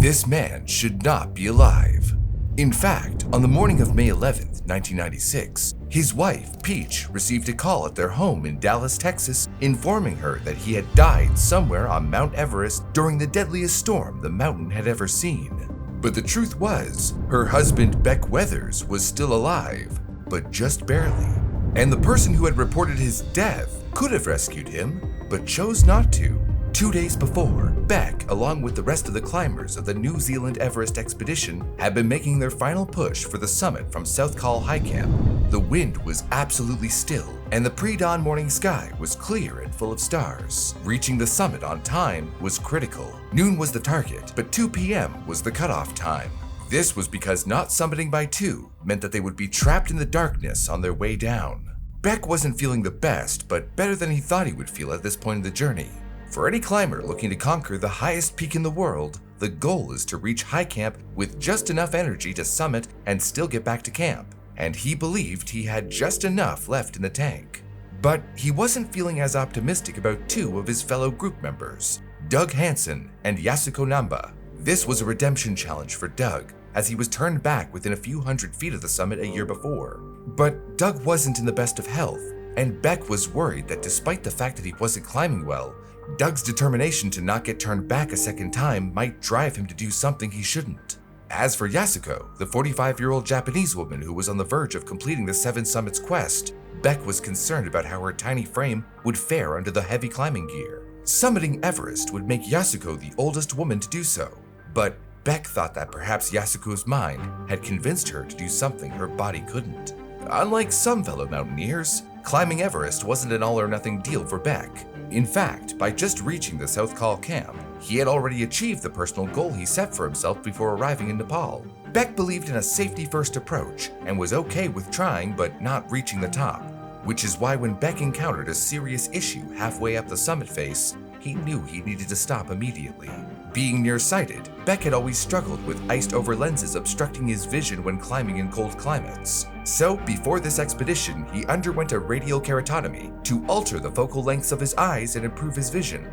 This man should not be alive. In fact, on the morning of May 11th, 1996, his wife, Peach, received a call at their home in Dallas, Texas, informing her that he had died somewhere on Mount Everest during the deadliest storm the mountain had ever seen. But the truth was, her husband, Beck Weathers, was still alive, but just barely. And the person who had reported his death could have rescued him, but chose not to. 2 days before, Beck, along with the rest of the climbers of the New Zealand Everest expedition, had been making their final push for the summit from South Col High Camp. The wind was absolutely still, and the pre-dawn morning sky was clear and full of stars. Reaching the summit on time was critical. Noon was the target, but 2 p.m. was the cutoff time. This was because not summiting by 2 meant that they would be trapped in the darkness on their way down. Beck wasn't feeling the best, but better than he thought he would feel at this point in the journey. For any climber looking to conquer the highest peak in the world, the goal is to reach high camp with just enough energy to summit and still get back to camp. And he believed he had just enough left in the tank. But he wasn't feeling as optimistic about 2 of his fellow group members, Doug Hansen and Yasuko Namba. This was a redemption challenge for Doug, as he was turned back within a few hundred feet of the summit a year before. But Doug wasn't in the best of health, and Beck was worried that despite the fact that he wasn't climbing well, Doug's determination to not get turned back a second time might drive him to do something he shouldn't. As for Yasuko, the 45-year-old Japanese woman who was on the verge of completing the 7 Summits quest, Beck was concerned about how her tiny frame would fare under the heavy climbing gear. Summiting Everest would make Yasuko the oldest woman to do so, but Beck thought that perhaps Yasuko's mind had convinced her to do something her body couldn't. Unlike some fellow mountaineers, climbing Everest wasn't an all-or-nothing deal for Beck. In fact, by just reaching the South Col camp, he had already achieved the personal goal he set for himself before arriving in Nepal. Beck believed in a safety-first approach and was okay with trying but not reaching the top, which is why when Beck encountered a serious issue halfway up the summit face, he knew he needed to stop immediately. Being nearsighted, Beck had always struggled with iced-over lenses obstructing his vision when climbing in cold climates. So, before this expedition, he underwent a radial keratotomy to alter the focal lengths of his eyes and improve his vision.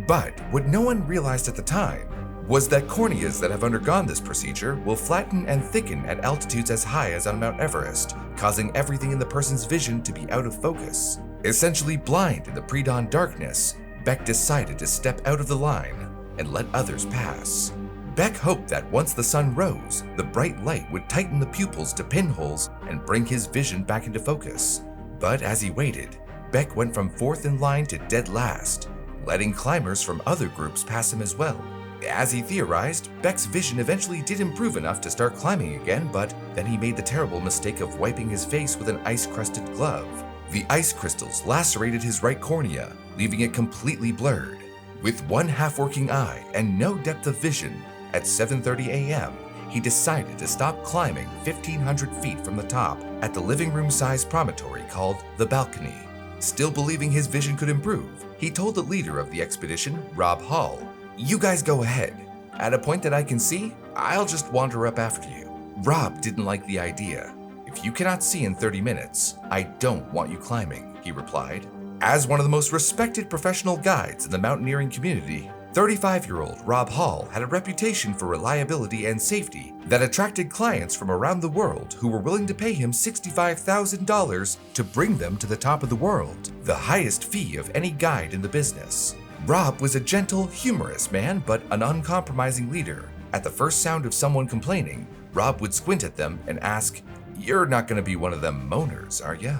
But what no one realized at the time was that corneas that have undergone this procedure will flatten and thicken at altitudes as high as on Mount Everest, causing everything in the person's vision to be out of focus. Essentially blind in the pre-dawn darkness, Beck decided to step out of the line and let others pass. Beck hoped that once the sun rose, the bright light would tighten the pupils to pinholes and bring his vision back into focus. But as he waited, Beck went from 4th in line to dead last, letting climbers from other groups pass him as well. As he theorized, Beck's vision eventually did improve enough to start climbing again, but then he made the terrible mistake of wiping his face with an ice-crusted glove. The ice crystals lacerated his right cornea, leaving it completely blurred. With one half-working eye and no depth of vision, at 7:30 a.m., he decided to stop climbing 1,500 feet from the top at the living room-sized promontory called the Balcony. Still believing his vision could improve, he told the leader of the expedition, Rob Hall, "You guys go ahead. At a point that I can see, I'll just wander up after you." Rob didn't like the idea. "If you cannot see in 30 minutes, I don't want you climbing," he replied. As one of the most respected professional guides in the mountaineering community, 35-year-old Rob Hall had a reputation for reliability and safety that attracted clients from around the world who were willing to pay him $65,000 to bring them to the top of the world, the highest fee of any guide in the business. Rob was a gentle, humorous man, but an uncompromising leader. At the first sound of someone complaining, Rob would squint at them and ask, "You're not going to be one of them moaners, are ya?"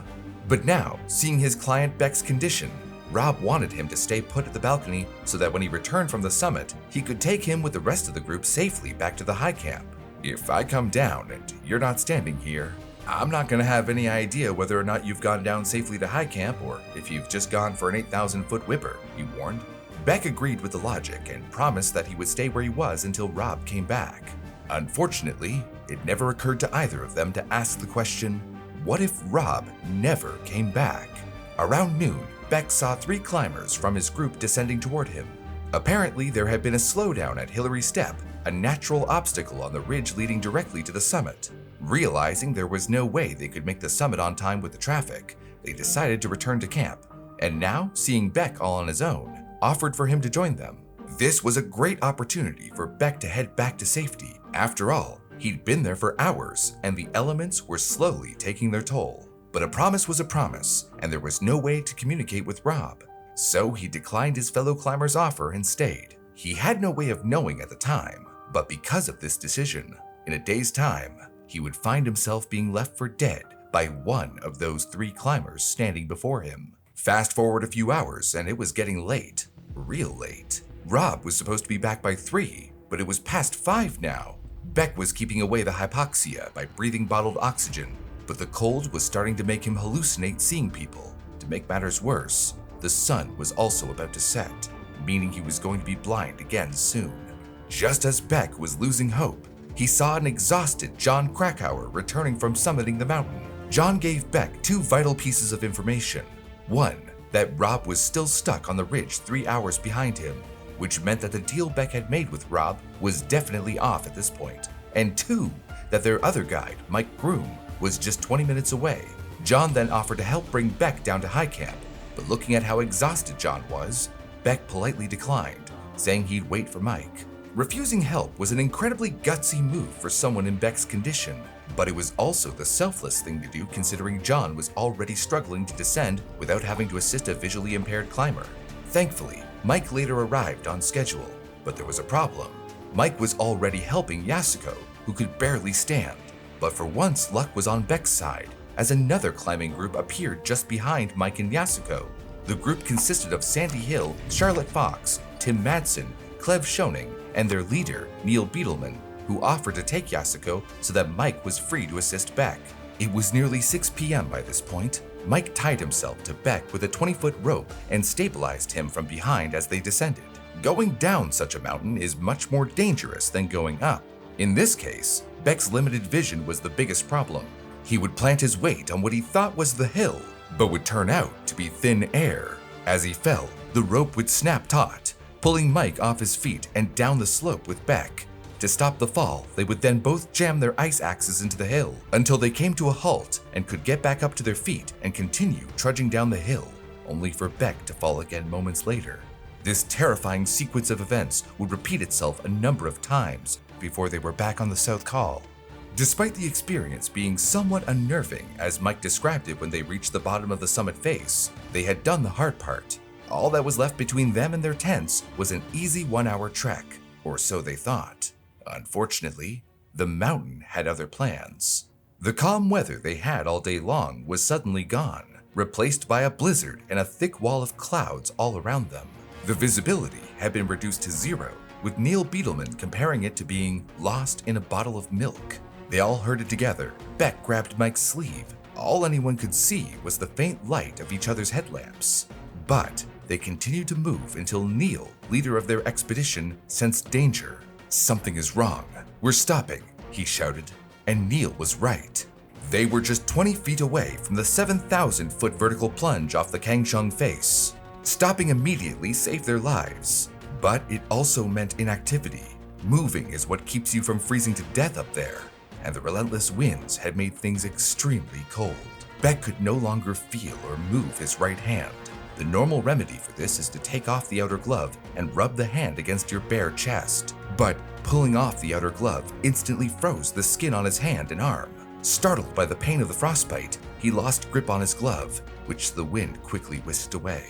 But now, seeing his client Beck's condition, Rob wanted him to stay put at the balcony so that when he returned from the summit, he could take him with the rest of the group safely back to the high camp. "If I come down and you're not standing here, I'm not going to have any idea whether or not you've gone down safely to high camp or if you've just gone for an 8,000-foot whipper," he warned. Beck agreed with the logic and promised that he would stay where he was until Rob came back. Unfortunately, it never occurred to either of them to ask the question, what if Rob never came back? Around noon, Beck saw 3 climbers from his group descending toward him. Apparently, there had been a slowdown at Hillary Step, a natural obstacle on the ridge leading directly to the summit. Realizing there was no way they could make the summit on time with the traffic, they decided to return to camp, and now, seeing Beck all on his own, offered for him to join them. This was a great opportunity for Beck to head back to safety. After all, he'd been there for hours and the elements were slowly taking their toll. But a promise was a promise, and there was no way to communicate with Rob. So he declined his fellow climber's offer and stayed. He had no way of knowing at the time, but because of this decision, in a day's time, he would find himself being left for dead by one of those 3 climbers standing before him. Fast forward a few hours and it was getting late, real late. Rob was supposed to be back by 3, but it was past 5 now. Beck was keeping away the hypoxia by breathing bottled oxygen, but the cold was starting to make him hallucinate seeing people. To make matters worse, the sun was also about to set, meaning he was going to be blind again soon. Just as Beck was losing hope, he saw an exhausted John Krakauer returning from summiting the mountain. John gave Beck 2 vital pieces of information. One, that Rob was still stuck on the ridge 3 hours behind him, which meant that the deal Beck had made with Rob was definitely off at this point. And 2, that their other guide, Mike Groom, was just 20 minutes away. John then offered to help bring Beck down to high camp, but looking at how exhausted John was, Beck politely declined, saying he'd wait for Mike. Refusing help was an incredibly gutsy move for someone in Beck's condition, but it was also the selfless thing to do considering John was already struggling to descend without having to assist a visually impaired climber. Thankfully, Mike later arrived on schedule, but there was a problem. Mike was already helping Yasuko, who could barely stand. But for once, luck was on Beck's side, as another climbing group appeared just behind Mike and Yasuko. The group consisted of Sandy Hill, Charlotte Fox, Tim Madsen, Clev Schoening, and their leader, Neil Beetleman, who offered to take Yasuko so that Mike was free to assist Beck. It was nearly 6 p.m. by this point. Mike tied himself to Beck with a 20-foot rope and stabilized him from behind as they descended. Going down such a mountain is much more dangerous than going up. In this case, Beck's limited vision was the biggest problem. He would plant his weight on what he thought was the hill, but would turn out to be thin air. As he fell, the rope would snap taut, pulling Mike off his feet and down the slope with Beck. To stop the fall, they would then both jam their ice axes into the hill until they came to a halt and could get back up to their feet and continue trudging down the hill, only for Beck to fall again moments later. This terrifying sequence of events would repeat itself a number of times before they were back on the South Col. Despite the experience being somewhat unnerving, as Mike described it when they reached the bottom of the summit face, they had done the hard part. All that was left between them and their tents was an easy 1-hour trek, or so they thought. Unfortunately, the mountain had other plans. The calm weather they had all day long was suddenly gone, replaced by a blizzard and a thick wall of clouds all around them. The visibility had been reduced to 0, with Neil Beetleman comparing it to being lost in a bottle of milk. They all herded together. Beck grabbed Mike's sleeve. All anyone could see was the faint light of each other's headlamps. But they continued to move until Neil, leader of their expedition, sensed danger. "Something is wrong. We're stopping," he shouted. And Neil was right. They were just 20 feet away from the 7,000-foot vertical plunge off the Kangshung face. Stopping immediately saved their lives. But it also meant inactivity. Moving is what keeps you from freezing to death up there, and the relentless winds had made things extremely cold. Beck could no longer feel or move his right hand. The normal remedy for this is to take off the outer glove and rub the hand against your bare chest. But pulling off the outer glove instantly froze the skin on his hand and arm. Startled by the pain of the frostbite, he lost grip on his glove, which the wind quickly whisked away.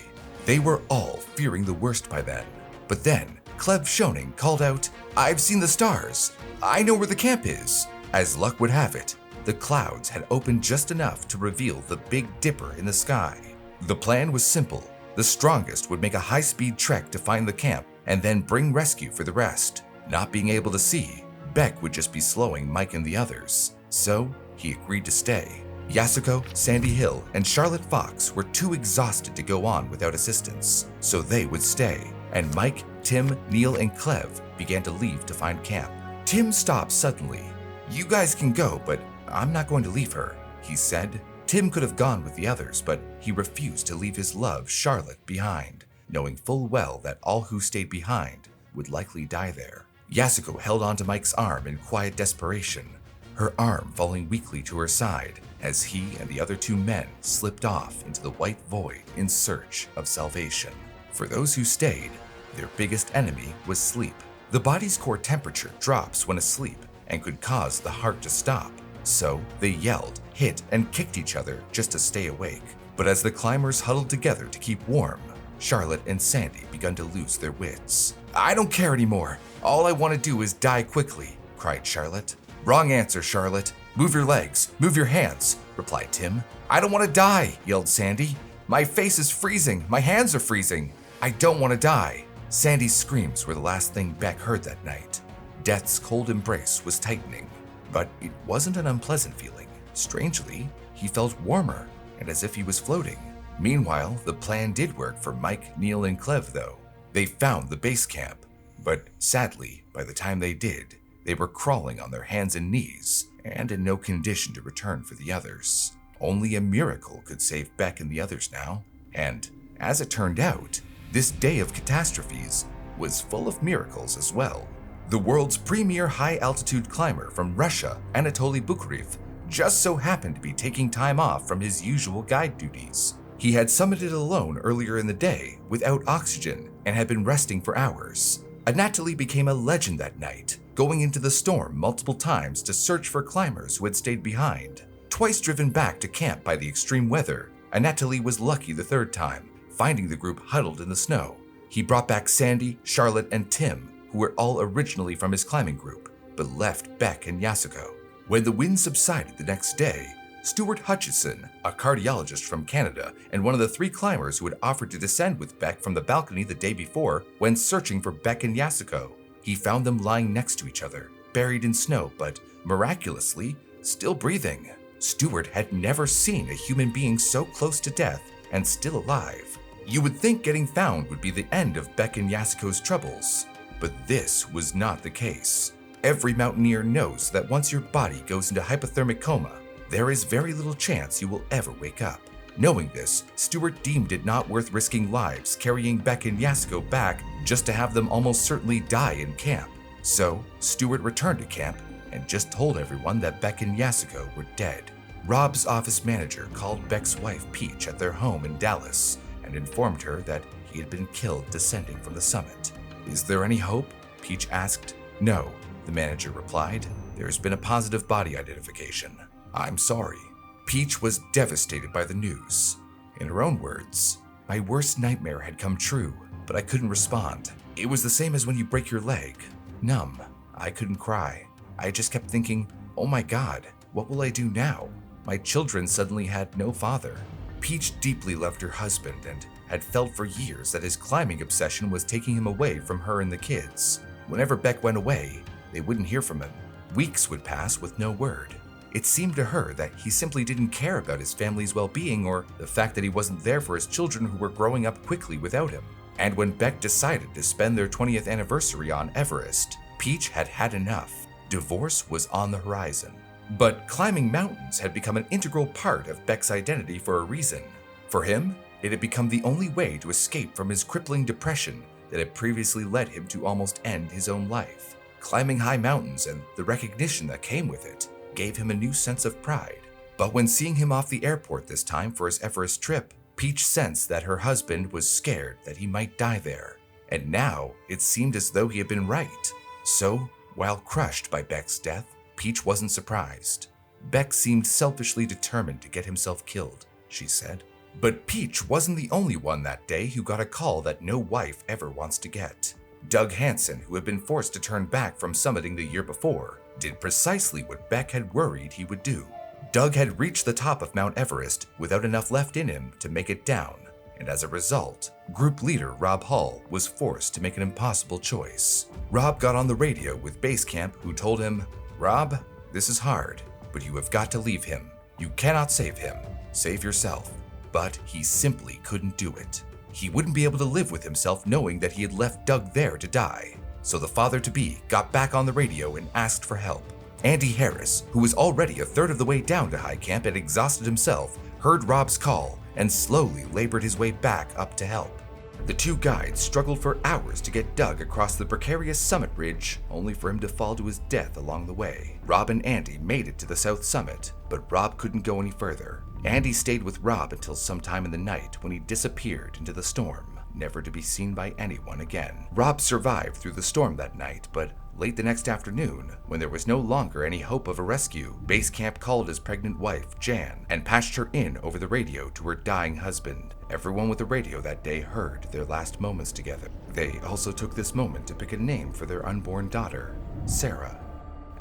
They were all fearing the worst by then. But then, Clev Schoening called out, "I've seen the stars. I know where the camp is." As luck would have it, the clouds had opened just enough to reveal the Big Dipper in the sky. The plan was simple. The strongest would make a high-speed trek to find the camp and then bring rescue for the rest. Not being able to see, Beck would just be slowing Mike and the others. So he agreed to stay. Yasuko, Sandy Hill, and Charlotte Fox were too exhausted to go on without assistance, so they would stay. And Mike, Tim, Neil, and Clev began to leave to find camp. Tim stopped suddenly. "You guys can go, but I'm not going to leave her," he said. Tim could have gone with the others, but he refused to leave his love, Charlotte, behind, knowing full well that all who stayed behind would likely die there. Yasuko held onto Mike's arm in quiet desperation, her arm falling weakly to her side as he and the other 2 men slipped off into the white void in search of salvation. For those who stayed, Their biggest enemy was sleep. The body's core temperature drops when asleep and could cause the heart to stop. So they yelled, hit, and kicked each other just to stay awake. But as the climbers huddled together to keep warm, Charlotte and Sandy begun to lose their wits. "I don't care anymore. All I want to do is die quickly," cried Charlotte. "Wrong answer, Charlotte. Move your legs, move your hands," replied Tim. "I don't want to die," yelled Sandy. "My face is freezing, my hands are freezing. I don't want to die." Sandy's screams were the last thing Beck heard that night. Death's cold embrace was tightening, but it wasn't an unpleasant feeling. Strangely, he felt warmer and as if he was floating. Meanwhile, the plan did work for Mike, Neil, and Clev, though. They found the base camp, but sadly, by the time they did, they were crawling on their hands and knees and in no condition to return for the others. Only a miracle could save Beck and the others now, and as it turned out, this day of catastrophes was full of miracles as well. The world's premier high-altitude climber from Russia, Anatoly Bukharev, just so happened to be taking time off from his usual guide duties. He had summited alone earlier in the day without oxygen and had been resting for hours. Anatoly became a legend that night, going into the storm multiple times to search for climbers who had stayed behind. Twice driven back to camp by the extreme weather, Anatoly was lucky the third time, finding the group huddled in the snow. He brought back Sandy, Charlotte, and Tim, who were all originally from his climbing group, but left Beck and Yasuko. When the wind subsided the next day, Stuart Hutchison, a cardiologist from Canada and one of the 3 climbers who had offered to descend with Beck from the balcony the day before, went searching for Beck and Yasuko. He found them lying next to each other, buried in snow, but miraculously, still breathing. Stuart had never seen a human being so close to death and still alive. You would think getting found would be the end of Beck and Yasuko's troubles, but this was not the case. Every mountaineer knows that once your body goes into hypothermic coma, there is very little chance you will ever wake up. Knowing this, Stuart deemed it not worth risking lives carrying Beck and Yasuko back just to have them almost certainly die in camp. So, Stuart returned to camp and just told everyone that Beck and Yasuko were dead. Rob's office manager called Beck's wife Peach at their home in Dallas and informed her that he had been killed descending from the summit. "Is there any hope?" Peach asked. "No," the manager replied. "There has been a positive body identification. I'm sorry." Peach was devastated by the news. In her own words, "My worst nightmare had come true, but I couldn't respond. It was the same as when you break your leg. Numb. I couldn't cry. I just kept thinking, oh my God, what will I do now? My children suddenly had no father." Peach deeply loved her husband and had felt for years that his climbing obsession was taking him away from her and the kids. Whenever Beck went away, they wouldn't hear from him. Weeks would pass with no word. It seemed to her that he simply didn't care about his family's well-being or the fact that he wasn't there for his children who were growing up quickly without him. And when Beck decided to spend their 20th anniversary on Everest, Peach had had enough. Divorce was on the horizon. But climbing mountains had become an integral part of Beck's identity for a reason. For him, it had become the only way to escape from his crippling depression that had previously led him to almost end his own life. Climbing high mountains and the recognition that came with it gave him a new sense of pride. But when seeing him off the airport this time for his Everest trip, Peach sensed that her husband was scared that he might die there. And now it seemed as though he had been right. So, while crushed by Beck's death, Peach wasn't surprised. "Beck seemed selfishly determined to get himself killed," she said. But Peach wasn't the only one that day who got a call that no wife ever wants to get. Doug Hansen, who had been forced to turn back from summiting the year before, did precisely what Beck had worried he would do. Doug had reached the top of Mount Everest without enough left in him to make it down, and as a result, group leader Rob Hull was forced to make an impossible choice. Rob got on the radio with Base Camp, who told him, "Rob, this is hard, but you have got to leave him. You cannot save him. Save yourself." But he simply couldn't do it. He wouldn't be able to live with himself knowing that he had left Doug there to die. So the father-to-be got back on the radio and asked for help. Andy Harris, who was already a third of the way down to high camp and exhausted himself, heard Rob's call and slowly labored his way back up to help. The 2 guides struggled for hours to get Doug across the precarious summit ridge, only for him to fall to his death along the way. Rob and Andy made it to the south summit, but Rob couldn't go any further. Andy stayed with Rob until sometime in the night when he disappeared into the storm. never to be seen by anyone again. Rob survived through the storm that night, but late the next afternoon, when there was no longer any hope of a rescue, base camp called his pregnant wife, Jan, and patched her in over the radio to her dying husband. Everyone with a radio that day heard their last moments together. They also took this moment to pick a name for their unborn daughter, Sarah.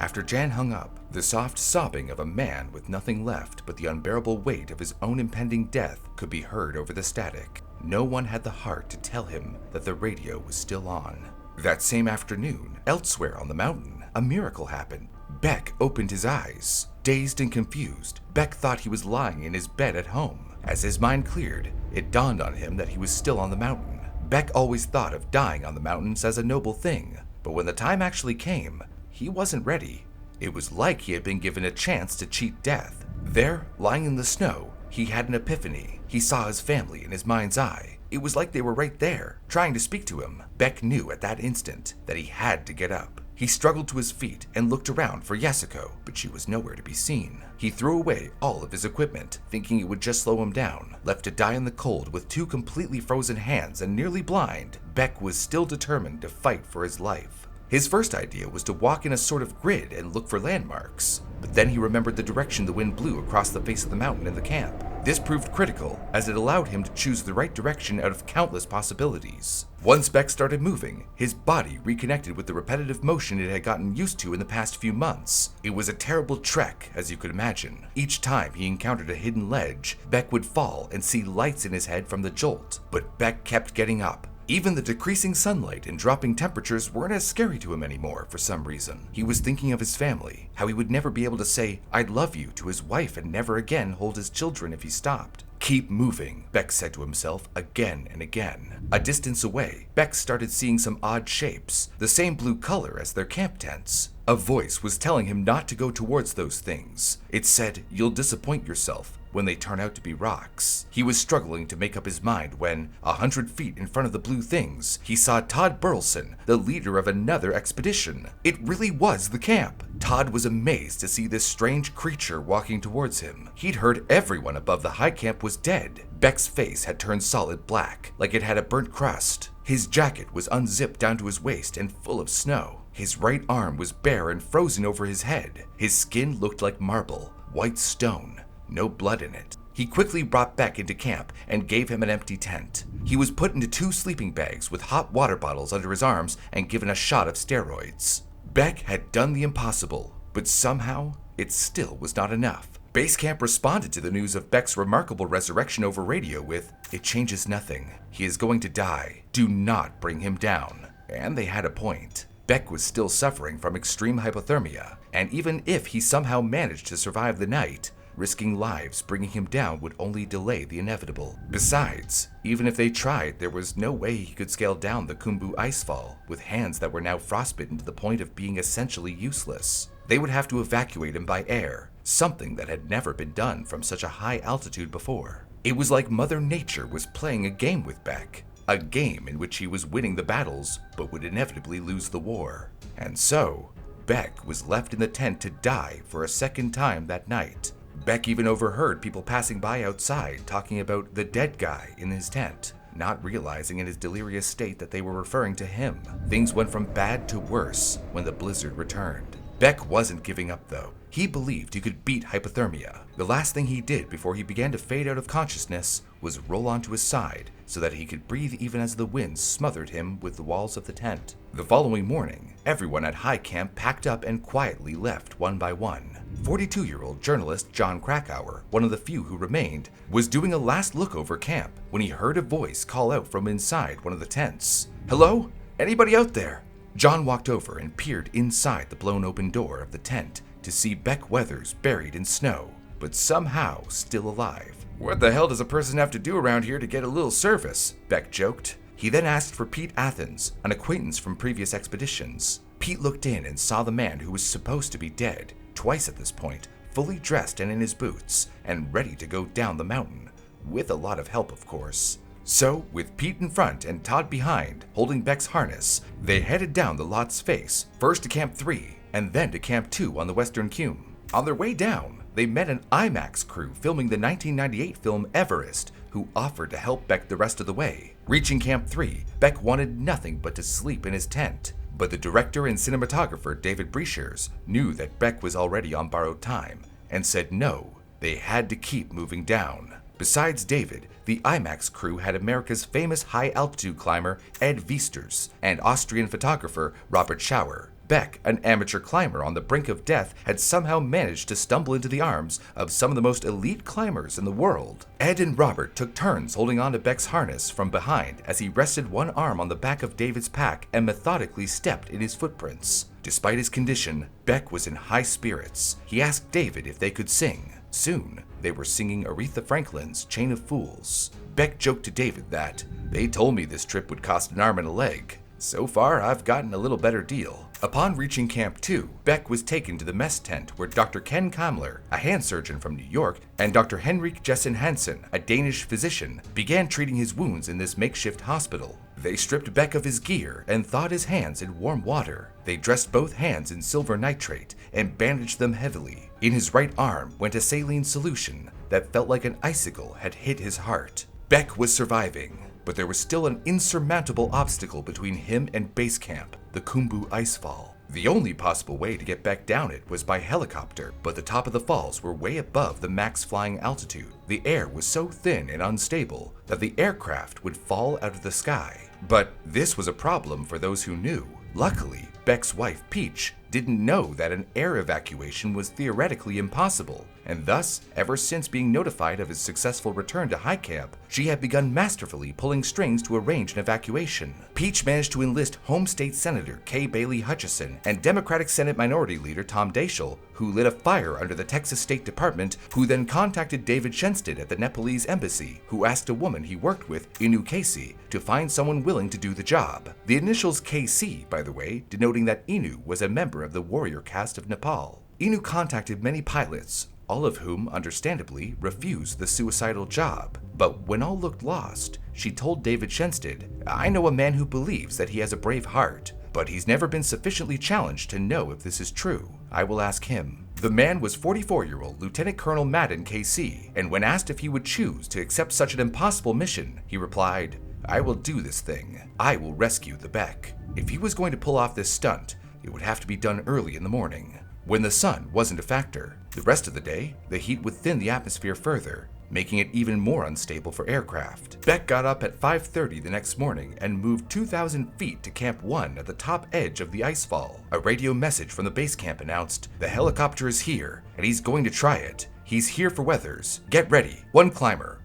After Jan hung up, the soft sobbing of a man with nothing left but the unbearable weight of his own impending death could be heard over the static. No one had the heart to tell him that the radio was still on. That same afternoon, elsewhere on the mountain, a miracle happened. Beck opened his eyes. Dazed and confused, Beck thought he was lying in his bed at home. As his mind cleared, it dawned on him that he was still on the mountain. Beck always thought of dying on the mountains as a noble thing, but when the time actually came, he wasn't ready. It was like he had been given a chance to cheat death. There, lying in the snow, he had an epiphany. He saw his family in his mind's eye. It was like they were right there, trying to speak to him. Beck knew at that instant that he had to get up. He struggled to his feet and looked around for Yasuko, but she was nowhere to be seen. He threw away all of his equipment, thinking it would just slow him down. Left to die in the cold with two completely frozen hands and nearly blind, Beck was still determined to fight for his life. His first idea was to walk in a sort of grid and look for landmarks, but then he remembered the direction the wind blew across the face of the mountain in the camp. This proved critical, as it allowed him to choose the right direction out of countless possibilities. Once Beck started moving, his body reconnected with the repetitive motion it had gotten used to in the past few months. It was a terrible trek, as you could imagine. Each time he encountered a hidden ledge, Beck would fall and see lights in his head from the jolt, but Beck kept getting up. Even the decreasing sunlight and dropping temperatures weren't as scary to him anymore for some reason. He was thinking of his family, how he would never be able to say, "I love you" to his wife and never again hold his children if he stopped. Keep moving, Beck said to himself again and again. A distance away, Beck started seeing some odd shapes, the same blue color as their camp tents. A voice was telling him not to go towards those things. It said, "You'll disappoint yourself when they turn out to be rocks." He was struggling to make up his mind when, 100 feet in front of the blue things, he saw Todd Burleson, the leader of another expedition. It really was the camp. Todd was amazed to see this strange creature walking towards him. He'd heard everyone above the high camp was dead. Beck's face had turned solid black, like it had a burnt crust. His jacket was unzipped down to his waist and full of snow. His right arm was bare and frozen over his head. His skin looked like marble, white stone. No blood in it. He quickly brought Beck into camp and gave him an empty tent. He was put into 2 sleeping bags with hot water bottles under his arms and given a shot of steroids. Beck had done the impossible, but somehow it still was not enough. Base camp responded to the news of Beck's remarkable resurrection over radio with, "It changes nothing. He is going to die. Do not bring him down." And they had a point. Beck was still suffering from extreme hypothermia, and even if he somehow managed to survive the night, risking lives bringing him down would only delay the inevitable. Besides, even if they tried, there was no way he could scale down the Khumbu icefall with hands that were now frostbitten to the point of being essentially useless. They would have to evacuate him by air, something that had never been done from such a high altitude before. It was like Mother Nature was playing a game with Beck, a game in which he was winning the battles but would inevitably lose the war. And so, Beck was left in the tent to die for a second time that night. Beck even overheard people passing by outside talking about the dead guy in his tent, not realizing in his delirious state that they were referring to him. Things went from bad to worse when the blizzard returned. Beck wasn't giving up though. He believed he could beat hypothermia. The last thing he did before he began to fade out of consciousness was roll onto his side so that he could breathe even as the wind smothered him with the walls of the tent. The following morning, everyone at high camp packed up and quietly left one by one. 42-year-old journalist John Krakauer, one of the few who remained, was doing a last look over camp when he heard a voice call out from inside one of the tents. "Hello? Anybody out there?" John walked over and peered inside the blown open door of the tent to see Beck Weathers buried in snow, but somehow still alive. "What the hell does a person have to do around here to get a little service?" Beck joked. He then asked for Pete Athens, an acquaintance from previous expeditions. Pete looked in and saw the man who was supposed to be dead, twice at this point, fully dressed and in his boots, and ready to go down the mountain, with a lot of help of course. So, with Pete in front and Todd behind, holding Beck's harness, they headed down the Lot's face, first to Camp 3, and then to Camp 2 on the Western Cume. On their way down, they met an IMAX crew filming the 1998 film Everest, who offered to help Beck the rest of the way. Reaching Camp 3, Beck wanted nothing but to sleep in his tent. But the director and cinematographer David Brechers knew that Beck was already on borrowed time and said no, they had to keep moving down. Besides David, the IMAX crew had America's famous high-altitude climber Ed Viesturs and Austrian photographer Robert Schauer. Beck, an amateur climber on the brink of death, had somehow managed to stumble into the arms of some of the most elite climbers in the world. Ed and Robert took turns holding on to Beck's harness from behind as he rested one arm on the back of David's pack and methodically stepped in his footprints. Despite his condition, Beck was in high spirits. He asked David if they could sing. Soon, they were singing Aretha Franklin's Chain of Fools. Beck joked to David that, "They told me this trip would cost an arm and a leg. So far, I've gotten a little better deal." Upon reaching Camp 2, Beck was taken to the mess tent where Dr. Ken Kamler, a hand surgeon from New York, and Dr. Henrik Jessen Hansen, a Danish physician, began treating his wounds in this makeshift hospital. They stripped Beck of his gear and thawed his hands in warm water. They dressed both hands in silver nitrate and bandaged them heavily. In his right arm went a saline solution that felt like an icicle had hit his heart. Beck was surviving, but there was still an insurmountable obstacle between him and base camp, the Khumbu Icefall. The only possible way to get Beck down it was by helicopter, but the top of the falls were way above the max flying altitude. The air was so thin and unstable that the aircraft would fall out of the sky. But this was a problem for those who knew. Luckily, Beck's wife, Peach, didn't know that an air evacuation was theoretically impossible, and thus, ever since being notified of his successful return to high camp, she had begun masterfully pulling strings to arrange an evacuation. Peach managed to enlist home state senator Kay Bailey Hutchison and Democratic Senate Minority Leader Tom Daschle, who lit a fire under the Texas State Department, who then contacted David Shenstead at the Nepalese embassy, who asked a woman he worked with, Inu Casey, to find someone willing to do the job. The initials KC, by the way, denoting that Inu was a member of the warrior caste of Nepal. Inu contacted many pilots, all of whom, understandably, refused the suicidal job. But when all looked lost, she told David Shenstead, "I know a man who believes that he has a brave heart, but he's never been sufficiently challenged to know if this is true. I will ask him." The man was 44-year-old Lieutenant Colonel Madden KC, and when asked if he would choose to accept such an impossible mission, he replied, "I will do this thing. I will rescue the Beck." If he was going to pull off this stunt, it would have to be done early in the morning, when the sun wasn't a factor. The rest of the day, the heat would thin the atmosphere further, making it even more unstable for aircraft. Beck got up at 5:30 the next morning and moved 2,000 feet to Camp 1 at the top edge of the icefall. A radio message from the base camp announced, "The helicopter is here, and he's going to try it. He's here for Weathers. Get ready. One climber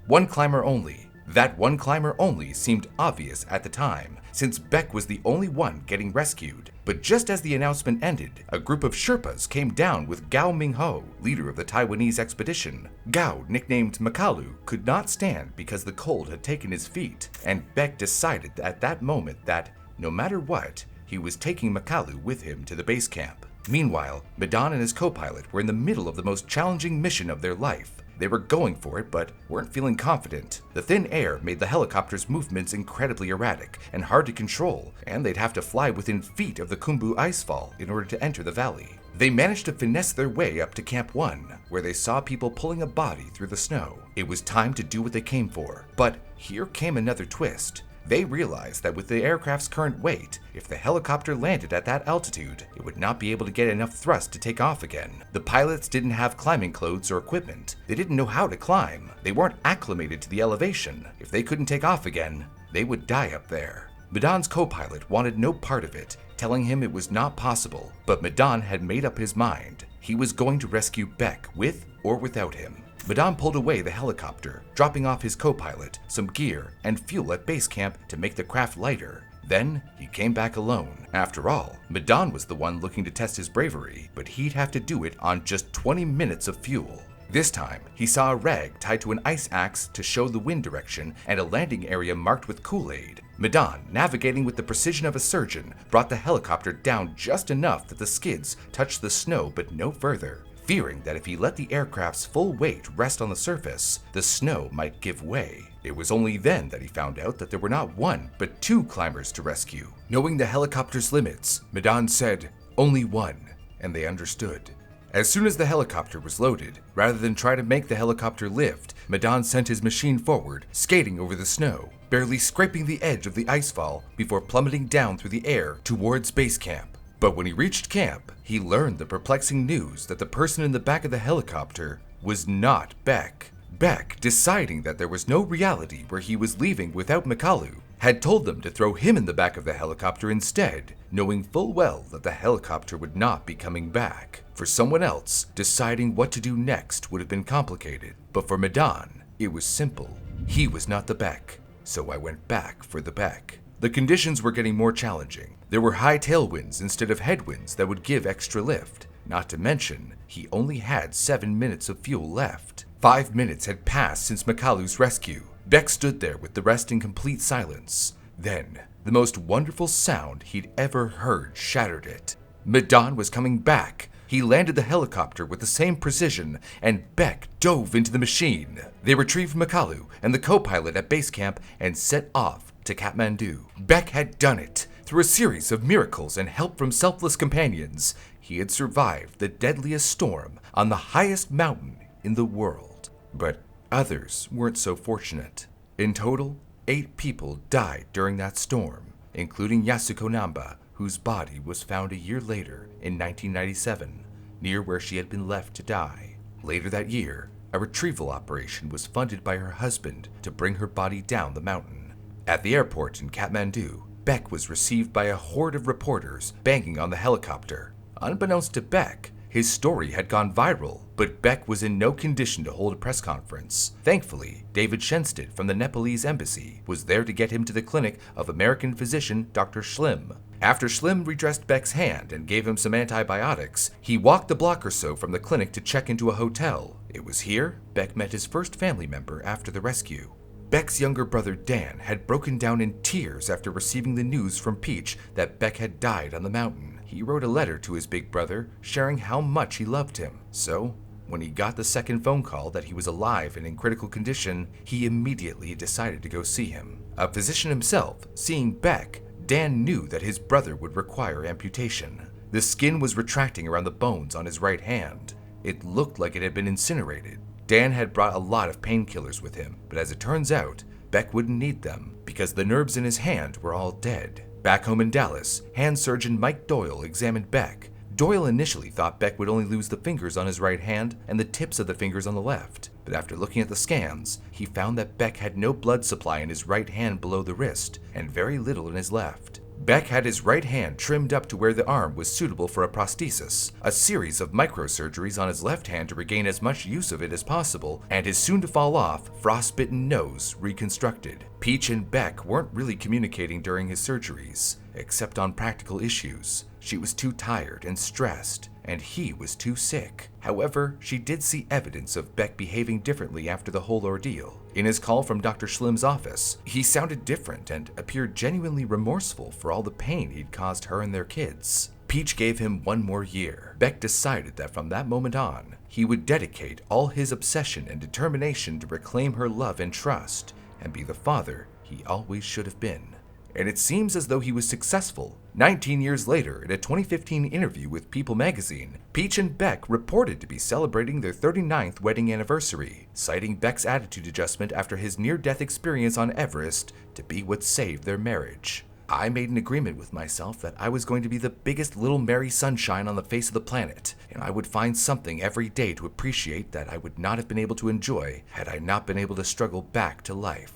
only." That one climber only seemed obvious at the time, since Beck was the only one getting rescued. But just as the announcement ended, a group of Sherpas came down with Gao Mingho, leader of the Taiwanese expedition. Gao, nicknamed Makalu, could not stand because the cold had taken his feet, and Beck decided at that moment that, no matter what, he was taking Makalu with him to the base camp. Meanwhile, Medan and his co-pilot were in the middle of the most challenging mission of their life. They were going for it, but weren't feeling confident. The thin air made the helicopter's movements incredibly erratic and hard to control, and they'd have to fly within feet of the Khumbu Icefall in order to enter the valley. They managed to finesse their way up to Camp 1, where they saw people pulling a body through the snow. It was time to do what they came for, but here came another twist. They realized that with the aircraft's current weight, if the helicopter landed at that altitude, it would not be able to get enough thrust to take off again. The pilots didn't have climbing clothes or equipment. They didn't know how to climb. They weren't acclimated to the elevation. If they couldn't take off again, they would die up there. Medan's co-pilot wanted no part of it, telling him it was not possible, but Medan had made up his mind. He was going to rescue Beck with or without him. Medan pulled away the helicopter, dropping off his co-pilot, some gear, and fuel at base camp to make the craft lighter. Then, he came back alone. After all, Medan was the one looking to test his bravery, but he'd have to do it on just 20 minutes of fuel. This time, he saw a rag tied to an ice axe to show the wind direction and a landing area marked with Kool-Aid. Medan, navigating with the precision of a surgeon, brought the helicopter down just enough that the skids touched the snow but no further. Fearing that if he let the aircraft's full weight rest on the surface, the snow might give way. It was only then that he found out that there were not one, but two climbers to rescue. Knowing the helicopter's limits, Medan said, "Only one," and they understood. As soon as the helicopter was loaded, rather than try to make the helicopter lift, Medan sent his machine forward, skating over the snow, barely scraping the edge of the icefall before plummeting down through the air towards base camp. But when he reached camp, he learned the perplexing news that the person in the back of the helicopter was not Beck. Beck, deciding that there was no reality where he was leaving without Mikalu, had told them to throw him in the back of the helicopter instead, knowing full well that the helicopter would not be coming back. For someone else, deciding what to do next would have been complicated, but for Medan, it was simple. He was not the Beck, so I went back for the Beck. The conditions were getting more challenging. There were high tailwinds instead of headwinds that would give extra lift. Not to mention, he only had 7 minutes of fuel left. 5 minutes had passed since Mikalu's rescue. Beck stood there with the rest in complete silence. Then, the most wonderful sound he'd ever heard shattered it. Medan was coming back. He landed the helicopter with the same precision, and Beck dove into the machine. They retrieved Mikalu and the co-pilot at base camp and set off to Kathmandu. Beck had done it. Through a series of miracles and help from selfless companions, he had survived the deadliest storm on the highest mountain in the world. But others weren't so fortunate. In total, 8 people died during that storm, including Yasuko Namba, whose body was found a year later in 1997, near where she had been left to die. Later that year, a retrieval operation was funded by her husband to bring her body down the mountain. At the airport in Kathmandu, Beck was received by a horde of reporters banging on the helicopter. Unbeknownst to Beck, his story had gone viral, but Beck was in no condition to hold a press conference. Thankfully, David Shenstedt from the Nepalese embassy was there to get him to the clinic of American physician Dr. Schlim. After Schlim redressed Beck's hand and gave him some antibiotics, he walked the block or so from the clinic to check into a hotel. It was here Beck met his first family member after the rescue. Beck's younger brother Dan had broken down in tears after receiving the news from Peach that Beck had died on the mountain. He wrote a letter to his big brother sharing how much he loved him. So, when he got the second phone call that he was alive and in critical condition, he immediately decided to go see him. A physician himself, seeing Beck, Dan knew that his brother would require amputation. The skin was retracting around the bones on his right hand. It looked like it had been incinerated. Dan had brought a lot of painkillers with him, but as it turns out, Beck wouldn't need them because the nerves in his hand were all dead. Back home in Dallas, hand surgeon Mike Doyle examined Beck. Doyle initially thought Beck would only lose the fingers on his right hand and the tips of the fingers on the left, but after looking at the scans, he found that Beck had no blood supply in his right hand below the wrist and very little in his left. Beck had his right hand trimmed up to where the arm was suitable for a prosthesis, a series of microsurgeries on his left hand to regain as much use of it as possible, and his soon-to-fall-off, frostbitten nose reconstructed. Peach and Beck weren't really communicating during his surgeries, except on practical issues. She was too tired and stressed, and he was too sick. However, she did see evidence of Beck behaving differently after the whole ordeal. In his call from Dr. Schlim's office, he sounded different and appeared genuinely remorseful for all the pain he'd caused her and their kids. Peach gave him 1 more year. Beck decided that from that moment on, he would dedicate all his obsession and determination to reclaim her love and trust, and be the father he always should have been. And it seems as though he was successful. 19 years later, in a 2015 interview with People magazine, Peach and Beck reported to be celebrating their 39th wedding anniversary, citing Beck's attitude adjustment after his near-death experience on Everest to be what saved their marriage. I made an agreement with myself that I was going to be the biggest little merry sunshine on the face of the planet, and I would find something every day to appreciate that I would not have been able to enjoy had I not been able to struggle back to life.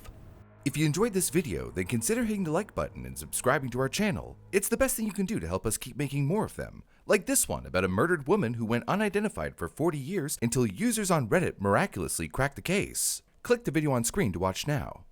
If you enjoyed this video, then consider hitting the like button and subscribing to our channel. It's the best thing you can do to help us keep making more of them. Like this one about a murdered woman who went unidentified for 40 years until users on Reddit miraculously cracked the case. Click the video on screen to watch now.